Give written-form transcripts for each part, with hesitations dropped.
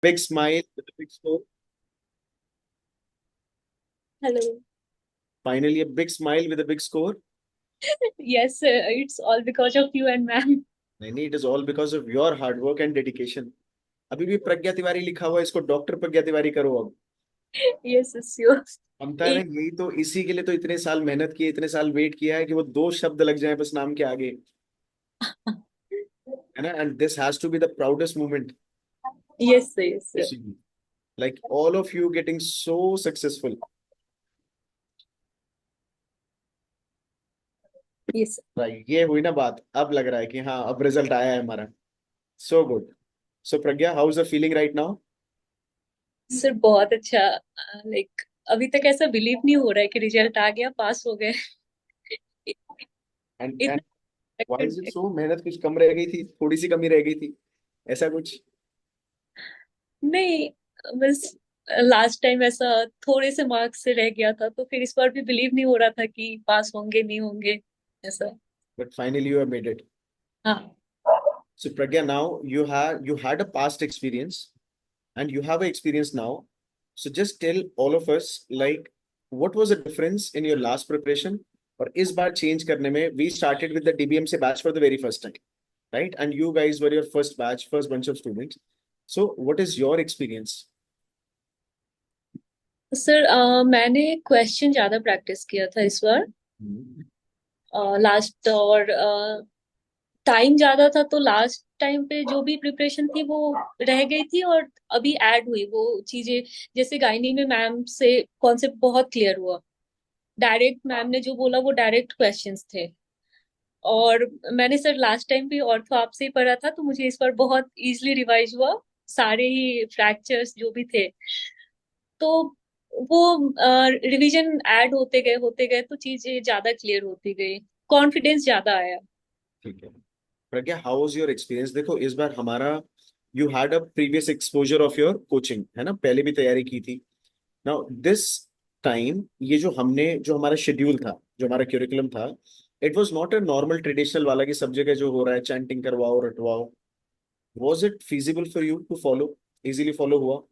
Big smile with a big score. Hello. Finally, a big smile with a big score. Yes, it's all because of you and ma'am. नहीं नहीं, it is all because of your hard work and dedication. अभी भी प्रज्ञा तिवारी लिखा हुआ है, इसको doctor प्रज्ञा तिवारी करो अब। Yes, it's you. हम था ना, एक यही तो इसी के लिए तो इतने साल मेहनत की, इतने साल वेट किया है कि वो दो शब्द लग जाए बस नाम के आगे, है ना। And this has to be the proudest moment yes, yes, to see, like all of you getting so successful. yes. Right, ये हुई ना बात, अब लग रहा है कि हाँ अब रिजल्ट आया है हमारा। So good. So Pragya, how is the feeling right now? Sir बहुत अच्छा। लाइक अभी तक ऐसा बिलीव नहीं हो रहा है कि रिजल्ट आ गया, पास हो गए। एंड इतना व्हाई इज इट expected- सो? मेहनत कुछ कम रह गई थी, थोड़ी सी कमी रह गई थी, ऐसा कुछ? नहीं, बस लास्ट टाइम ऐसा थोड़े से मार्क्स से रह गया था, तो फिर इस बार भी बिलीव नहीं हो रहा था कि पास होंगे नहीं होंगे ऐसा। But finally you have made it. हाँ सो प्रज्ञा, now you had a past experience and you have an experience now. So just tell all of us, like, what was the difference in your last preparation और इस बार change करने में? We started with the DBM से batch for the very first time, right? And you guys were your first batch, first bunch of students. So what is your experience? Sir, मैंने question ज्यादा practice किया था इस बार। हम्म। Last और time ज्यादा था, तो लास्ट टाइम पे जो भी प्रिपरेशन थी वो रह गई थी, और अभी ऐड हुई वो चीजें। जैसे गाइनी में मैम से कॉन्सेप्ट बहुत क्लियर हुआ। डायरेक्ट मैम ने जो बोला वो डायरेक्ट क्वेश्चंस थे। और मैंने सर लास्ट टाइम भी ऑर्थो आपसे ही पढ़ा था, तो मुझे इस बार बहुत इजीली रिवाइज हुआ। सारे ही फ्रैक्चर्स जो भी थे, तो वो रिवीजन ऐड होते गए तो चीजें ज्यादा क्लियर होती गई। कॉन्फिडेंस ज्यादा आया। ठीक है। प्रज्ञा, हाउ वाज योर एक्सपीरियंस? देखो इस बार हमारा, you had a previous exposure of your coaching, है ना, पहले भी तैयारी की थी। नाउ दिस टाइम, ये जो हमने, जो हमारा शेड्यूल था, जो हमारा क्यूरिकुलम था, it was not a normal traditional वाला कि सब जगह जो हो रहा है चैंटिंग करवाओ रटवाओ। Was it feasible for you to follow? Easily follow हुआ?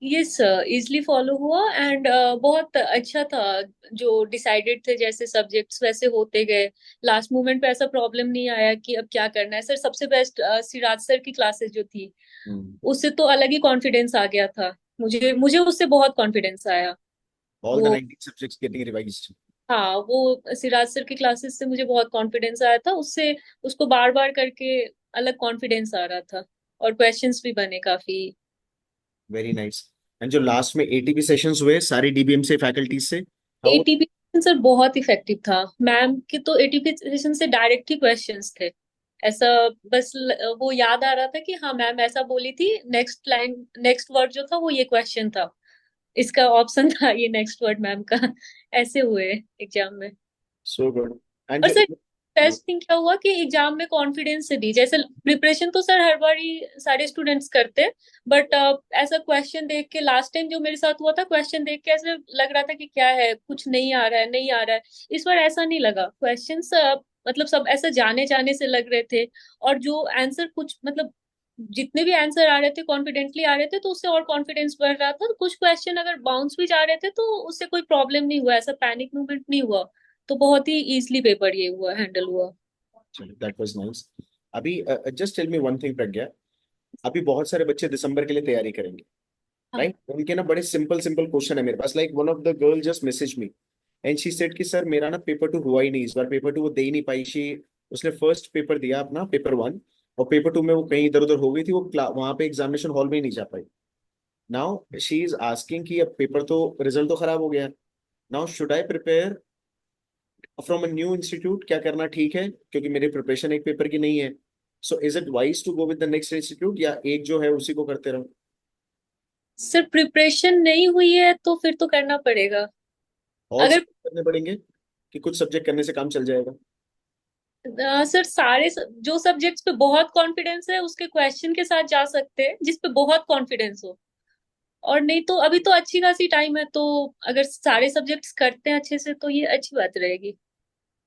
ये सर इजली फॉलो हुआ, एंड बहुत अच्छा था। जो डिसाइडेड थे जैसे सब्जेक्ट्स वैसे होते गए। लास्ट मोमेंट पे ऐसा प्रॉब्लम नहीं आया कि अब क्या करना है। सर सबसे बेस्ट सिराज सर की क्लासेस जो थी, उससे तो अलग ही कॉन्फिडेंस आ गया था। मुझे मुझे उससे बहुत कॉन्फिडेंस आया। ऑल द वो 19 सब्जेक्ट्स गेटिंग रिवाइज्ड। हाँ, वो सिराज सर की क्लासेस से मुझे बहुत कॉन्फिडेंस आया था उससे। उसको बार बार करके अलग कॉन्फिडेंस आ रहा था, और क्वेश्चंस भी बने काफी। Very nice. एंड जो लास्ट में एटीपी सेशंस हुए सारी डीबीएम से, फैकल्टीज से, हाउ? एटीपी सर बहुत इफेक्टिव था। मैम की तो एटीपी सेशन से डायरेक्ट ही क्वेश्चंस थे। ऐसा बस वो याद आ रहा था कि हाँ मैम ऐसा बोली थी, नेक्स्ट लाइन नेक्स्ट वर्ड जो था वो ये क्वेश्चन था, इसका ऑप्शन था ये नेक्स्ट वर्ड मैम का। ऐसे हुए एग्जाम में। So good. एंड और जो, सर बेस्ट थिंग क्या हुआ कि एग्जाम में कॉन्फिडेंस से दी। जैसे प्रिपरेशन तो सर हर बार ही सारे स्टूडेंट्स करते हैं, बट ऐसा क्वेश्चन देख के लास्ट टाइम जो मेरे साथ हुआ था, क्वेश्चन देख के ऐसे लग रहा था कि क्या है, कुछ नहीं आ रहा है, नहीं आ रहा है। इस बार ऐसा नहीं लगा। क्वेश्चंस मतलब सब ऐसा जाने जाने से लग रहे थे। और जो आंसर कुछ मतलब जितने भी आंसर आ रहे थे कॉन्फिडेंटली आ रहे थे, तो उससे और कॉन्फिडेंस बढ़ रहा था। कुछ क्वेश्चन अगर बाउंस भी जा रहे थे तो उससे कोई प्रॉब्लम नहीं हुआ, ऐसा पैनिक मूवमेंट नहीं हुआ। तो बहुत ही इजीली पेपर ये हुआ, हैंडल हुआ। That was nice. अभी just tell me one thing Pragya, अभी बहुत सारे बच्चे दिसंबर के लिए तैयारी करेंगे, हाँ राइट? उनके ना बड़े सिंपल सिंपल क्वेश्चन है मेरे पास। Like one of the girl just message me and she said कि सर मेरा ना पेपर टू हुआ ही नहीं, इस बार पेपर टू वो दे ही नहीं पाई। शी, उसने फर्स्ट पेपर दिया अपना, पेपर वन, और पेपर टू में वो कहीं इधर उधर हो गई थी, वो वहां पे एग्जामिनेशन हॉल में ही नहीं जा पाई। नाउ शी इज आस्किंग कि अब पेपर तो, रिजल्ट तो खराब हो गया, now should I prepare from a new institute? क्या करना ठीक है, क्योंकि मेरी प्रिपरेशन एक पेपर की नहीं है। So is it wise to go with the next institute, या एक जो है उसी को करते रहो? सर, प्रिपरेशन नहीं हुई है तो फिर तो करना पड़ेगा। ऑल अगर सब्जेक्ट करने पड़ेंगे कि कुछ सब्जेक्ट करने से काम चल जाएगा? सर जो सब्जेक्ट्स पे बहुत कॉन्फिडेंस है उसके क्वेश्चन के साथ जा सकते हैं, जिस पे बहुत कॉन्फिडेंस हो। और नहीं तो अभी तो अच्छी खासी टाइम है, तो अगर सारे सब्जेक्ट्स करते हैं अच्छे से तो ये अच्छी बात रहेगी।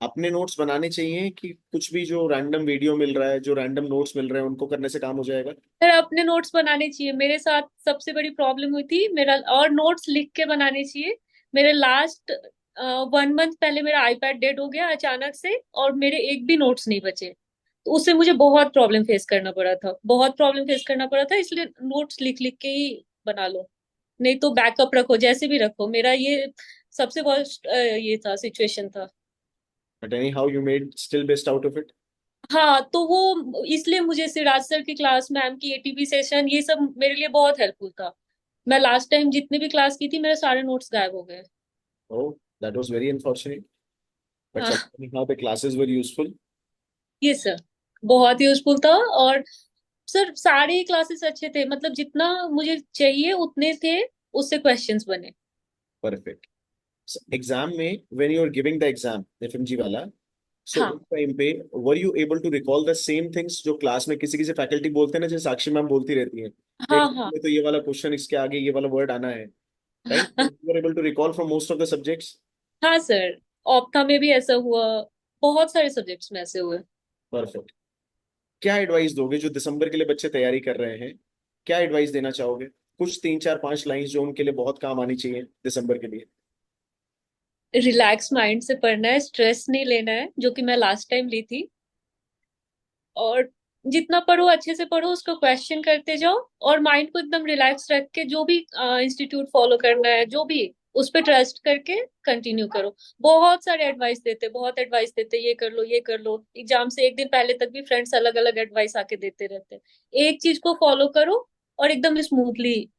अपने नोट्स बनाने चाहिए कि कुछ भी जो रैंडम वीडियो मिल रहा है, जो रैंडम नोट्स मिल रहे हैं, उनको करने से काम हो जाएगा? सर अपने नोट्स बनाने चाहिए। मेरे साथ सबसे बड़ी प्रॉब्लम हुई थी मेरा, और नोट्स लिख के बनाने चाहिए। मेरे लास्ट 1 मंथ पहले मेरा आईपैड डेड हो गया अचानक से, और मेरे एक भी नोट्स नहीं बचे। तो उससे मुझे बहुत प्रॉब्लम फेस करना पड़ा था, बहुत प्रॉब्लम फेस करना पड़ा था। इसलिए नोट्स लिख लिख के ही बना लो, नहीं तो बैकअप रखो, जैसे भी रखो। मेरा ये सबसे वर्स्ट ये था, सिचुएशन था। But any how you made still best out of it. हाँ, तो वो इसलिए मुझे सिराज सर की क्लास, मैम की एटीपी सेशन, ये सब मेरे लिए बहुत हेल्पफुल था। मैं लास्ट टाइम जितनी भी क्लास की थी, मेरे सारे नोट्स गायब हो गए। Oh, that was very unfortunate, but हाँ, anyhow the classes were useful. ये सर बहुत यूजफुल था। और सर सारे क्लासेस अच्छे थे, मतलब जितना मुझे चाहिए उतने थे, उससे क्वेश्चंस बने। परफेक्ट। एग्जाम में when you are giving the exam FMG वाला, सो हाँ उस टाइम पे were you able to recall the same things जो क्लास में किसी किसी फैकल्टी बोलते हैं ना, जैसे साक्षी मैम बोलती रहती है हाँ एक हाँ। में तो ये वाला क्वेश्चन, इसके आगे ये वाला वर्ड आना है, right? You are able to recall from most of the subjects. हाँ सर, ऑप्था में भी ऐसा हुआ, बहुत सारे सब्जेक्ट्स में ऐसे हुए। परफेक्ट। क्या एडवाइस दोगे जो दिसंबर के लिए बच्चे तैयारी कर रहे हैं? क्या एडवाइस देना चाहोगे? कुछ 3 4 5 लाइंस जो उनके लिए बहुत काम आनी चाहिए दिसंबर के लिए। रिलैक्स माइंड से पढ़ना है, स्ट्रेस नहीं लेना है, जो कि मैं लास्ट टाइम ली थी। और जितना पढ़ो अच्छे से पढ़ो, उसको क्वेश्चन करते जाओ, और माइंड को एकदम रिलैक्स रख के जो भी इंस्टीट्यूट फॉलो करना है, जो भी उस पर ट्रस्ट करके कंटिन्यू करो। बहुत सारे एडवाइस देते, बहुत एडवाइस देते, ये कर लो, ये कर लो। एग्जाम से एक दिन पहले तक भी फ्रेंड्स अलग अलग एडवाइस आके देते रहते हैं। एक चीज को फॉलो करो और एकदम smoothly.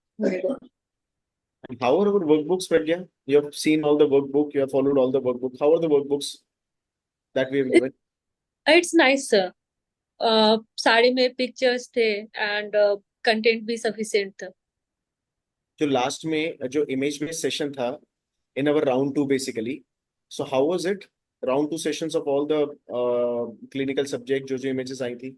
And how are our workbooks, Pragya? You have seen all the workbook, you have followed all the workbook. How are the workbooks that we have given? It's nice sir. सारे में pictures थे, and content भी sufficient था। जो last में जो image based session था in our round two basically, so how was it? Round two sessions of all the clinical subject जो जो इमेजेस आई थी।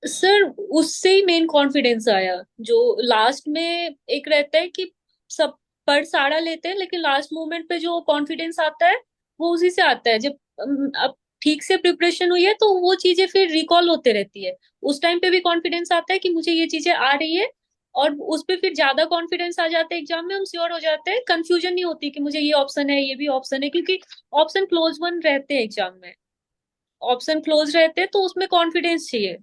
सर उससे ही मेन कॉन्फिडेंस आया। जो लास्ट में एक रहता है कि सब पढ़ सारा लेते हैं, लेकिन लास्ट मोमेंट पे जो कॉन्फिडेंस आता है, वो उसी से आता है जब अब ठीक से प्रिपरेशन हुई है, तो वो चीजें फिर रिकॉल होते रहती है। उस टाइम पे भी कॉन्फिडेंस आता है कि मुझे ये चीजें आ रही है, और उस पे फिर ज्यादा कॉन्फिडेंस आ जाता है। एग्जाम में हम श्योर हो जाते हैं, कंफ्यूजन नहीं होती कि मुझे ये ऑप्शन है, ये भी ऑप्शन है, क्योंकि ऑप्शन क्लोज वन रहते हैं एग्जाम में। ऑप्शन क्लोज रहते हैं तो उसमें कॉन्फिडेंस चाहिए।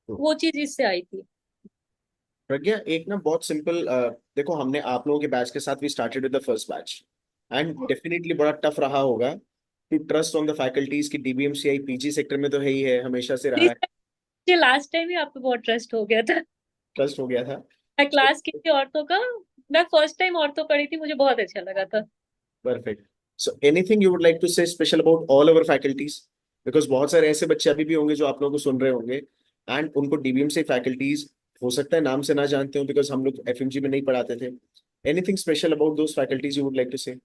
वो चीज इससे आई थी। प्रज्ञा, एक ना बहुत सिंपल, देखो हमने आप लोगों के बैच के साथ भी started with the first batch, and definitely बड़ा टफ रहा होगा to trust on the faculties की। डीबीएमसीआई पीजी सेक्टर में तो है ही है, हमेशा से रहा प्लीज है। सर, मुझे लास्ट टाइम ही आप पे बहुत ट्रस्ट हो गया था। ट्रस्ट हो गया था। मैं क्लास की थी औरतों का, मैं फर्स्ट टाइम औरतों पढ़ी थी, मुझे बहुत अच्छा लगा था। Perfect. So anything you would like to say special about all our faculties? Because बहुत सारे ऐसे बच्चे अभी भी होंगे जो आप लोगों को सुन रहे होंगे, एंड उनको डीबीएमसी फैकल्टीज हो सकता है नाम से ना जानते हो, बिकॉज हम लोग एफएमजी में नहीं पढ़ाते थे। Anything special about those faculties you would like to say?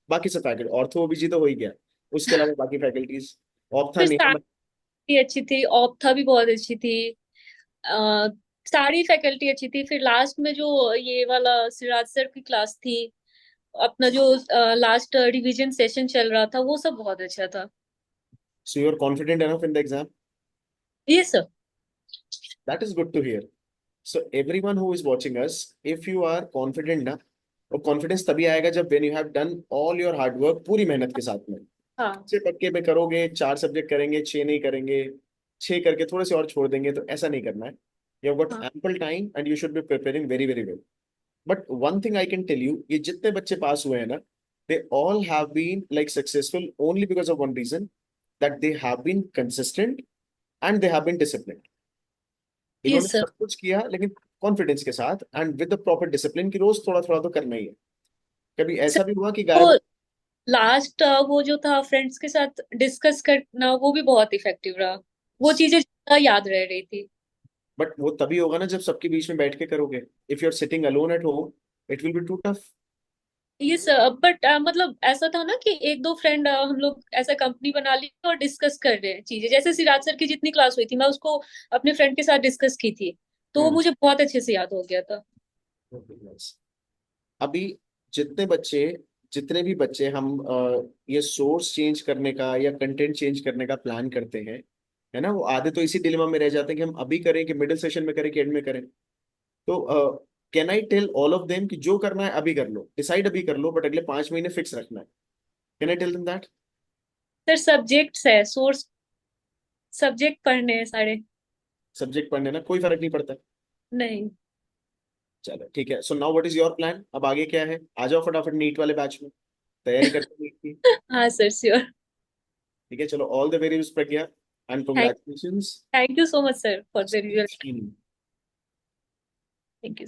बाकी सब फैकल्टी, ऑर्थो ओबीजी तो हो ही गया, उसके अलावा बाकी फैकल्टीज, ऑप्था फिर नेहा। सारी अच्छी थी, ऑप्था भी बहुत अच्छी थी। आ, सारी फैकल्टी अच्छी थी। फिर लास्ट में जो ये वाला सिराज सर की क्लास थी, अपना जो लास्ट रिवीजन सेशन चल रहा था, वो सब बहुत अच्छा था। So you are confident enough in the exam? ये सब। That is good to hear. So everyone who is watching us, if you are confident ना, और कॉन्फिडेंस तभी आएगा जब when you have done all your hard work, पूरी मेहनत के साथ में। हाँ से पक्के पे करोगे, 4 सब्जेक्ट करेंगे, 6 नहीं करेंगे, 6 करके थोड़े से और छोड़ देंगे, तो ऐसा नहीं करना है। यू हैव गॉट हाँ। Ample time and you should be preparing very very well. But one thing I can tell you, ये जितने बच्चे पास हुए हैं ना, they all have been like successful only because of one reason, that they have been consistent and they have been discipline. ये इन्होंने सब। सब कुछ किया लेकिन कॉन्फिडेंस के साथ and with the proper discipline, की रोज थोड़ा थोड़ा तो करना ही है। कभी ऐसा भी हुआ कि गायब? वो लास्ट वो जो था फ्रेंड्स के साथ डिस्कस करना, वो भी बहुत इफेक्टिव रहा। वो चीजें ज्यादा याद रह रही थी। बट वो तभी होगा ना जब सबके बीच में बैठ के करोगे। If you are sitting alone at home, it will be too tough. ये सब बट मतलब ऐसा था ना कि एक दो फ्रेंड हम लोग ऐसा कंपनी बना ली और डिस्कस कर रहे हैं चीजें। जैसे सिराज सर की जितनी क्लास हुई थी, मैं उसको अपने फ्रेंड के साथ डिस्कस की थी, तो वो हम्म। मुझे बहुत अच्छे से याद हो गया था। अभी जितने बच्चे जितने भी बच्चे हम ये सोर्स चेंज करने का या कंटेंट चेंज करने का प्लान करते हैं, है ना, वो आधे तो इसी डिलेमा में रह जाते हैं कि हम अभी करें कि मिडिल सेशन में करें कि एंड में करें। तो can I tell all of them कि जो करना है अभी कर लो, डिसाइड अभी कर लो, बट अगले 5 महीने फिक्स रखना है। Can I tell them that? Sir subjects है, सोर्स सब्जेक्ट पढ़ने हैं सारे। सब्जेक्ट पढ़ने ना कोई फर्क नहीं पड़ता। नहीं। चलो ठीक है, so now what is your plan? अब आगे क्या है? आ जाओ फटाफट नीट वाले बैच में, तैयारी करते हैं नीट की। हाँ सर, श्योर। ठीक है, चलो, all the very best Pragya, and thank congratulations. Thank you so much sir for the result. Thank you.